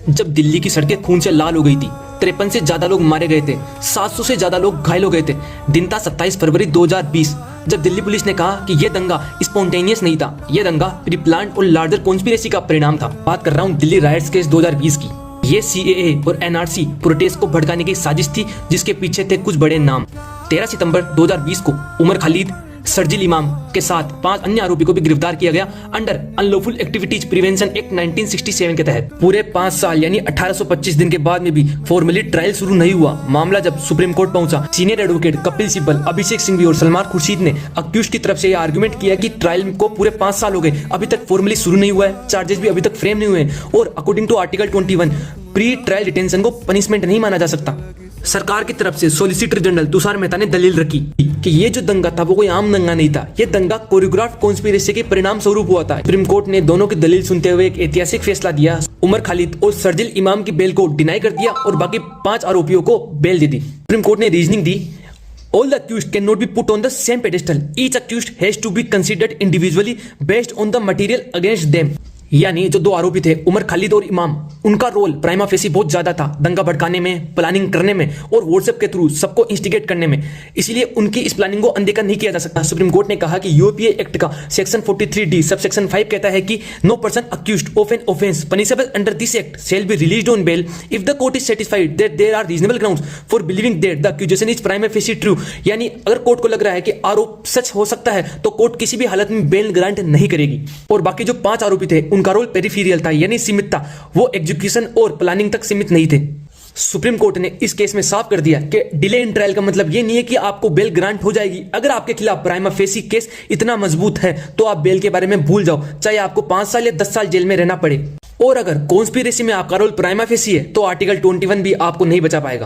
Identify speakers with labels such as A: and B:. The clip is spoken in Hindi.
A: जब दिल्ली की सड़कें खून से लाल हो गई थी, 53 से ज्यादा लोग मारे गए थे, 700 से ज्यादा लोग घायल हो गए थे। दिन था 27 फरवरी 2020, जब दिल्ली पुलिस ने कहा कि यह दंगा स्पॉन्टेनियस नहीं था, यह दंगा प्री प्लान और लार्जर कॉन्स्पिरेसी का परिणाम था। बात कर रहा हूँ दिल्ली राइट्स केस 2020 की। ये CAA और NRC प्रोटेस्ट को भड़काने की साजिश थी, जिसके पीछे थे कुछ बड़े नाम। 13 सितंबर 2020 को उमर खालिद, शर्जील इमाम के साथ 5 अन्य आरोपी को भी गिरफ्तार किया गया under unlawful activities prevention act 1967 के तहत। पूरे 5 साल यानी 1825 दिन के बाद में भी फॉर्मली ट्रायल शुरू नहीं हुआ। मामला जब सुप्रीम कोर्ट पहुंचा, सीनियर एडवोकेट कपिल सिब्बल, अभिषेक सिंघवी और सलमान खुर्शीद ने अक्यूज्ड की तरफ से यह आर्गुमेंट किया कि ट्रायल को पूरे 5 साल हो गए, अभी तक फॉर्मली शुरू नहीं हुआ है, चार्जेस भी अभी तक फ्रेम नहीं हुए और according to article 21 pre trial detention को पनिशमेंट नहीं माना जा सकता। सरकार की तरफ से सॉलिसिटर जनरल तुषार मेहता ने दलील रखी कि ये जो दंगा था वो कोई आम दंगा नहीं था, ये दंगा कोरियोग्राफ कॉन्स्पिरेसी के परिणाम स्वरूप हुआ था। सुप्रीम कोर्ट ने दोनों की दलील सुनते हुए एक ऐतिहासिक फैसला दिया। उमर खालिद और शर्जील इमाम की बेल को डिनाई कर दिया और बाकी 5 आरोपियों को बेल दे दी। सुप्रीम कोर्ट ने reasoning the, all the accused cannot be put on the same pedestal, each accused has to be considered individually based on the material against them। यानी जो 2 आरोपी थे उमर खालिद और इमाम, उनका रोल प्राइमा फेसी बहुत ज्यादा था दंगा भड़काने में, प्लानिंग करने में और व्हाट्सएप के थ्रू सबको इंस्टिगेट करने में, इसलिए उनकी इस प्लानिंग को अनदेखा नहीं किया जा सकता। सुप्रीम कोर्ट ने कहा कि यूपीए एक्ट का सेक्शन 43D सब सेक्शन 5 कहता है कि no person accused of an offence punishable under this act shall be released on bail if the court is satisfied that there are reasonable grounds for believing that the accusation is prima facie true. यानी अगर कोर्ट को लग रहा है कि आरोप सच हो सकता है तो कोर्ट किसी भी हालत में बेल ग्रांट नहीं करेगी। और बाकी जो 5 आरोपी थे उनका रोल पेरिफेरियल था, यानी सीमित था, वो एग्जीक्यूशन और प्लानिंग तक सीमित नहीं थे। सुप्रीम कोर्ट ने इस केस में साफ कर दिया कि डिले इन ट्रायल का मतलब ये नहीं है कि आपको बेल ग्रांट हो जाएगी। अगर आपके खिलाफ प्राइमा फेसी केस इतना मजबूत है तो आप बेल के बारे में भूल जाओ, चाहे आपको 5 साल या 10 साल जेल में रहना पड़े। और अगर कॉन्स्पिरेसी में आपका रोल प्राइमा फेसी है तो आर्टिकल 21 भी आपको नहीं बचा पाएगा।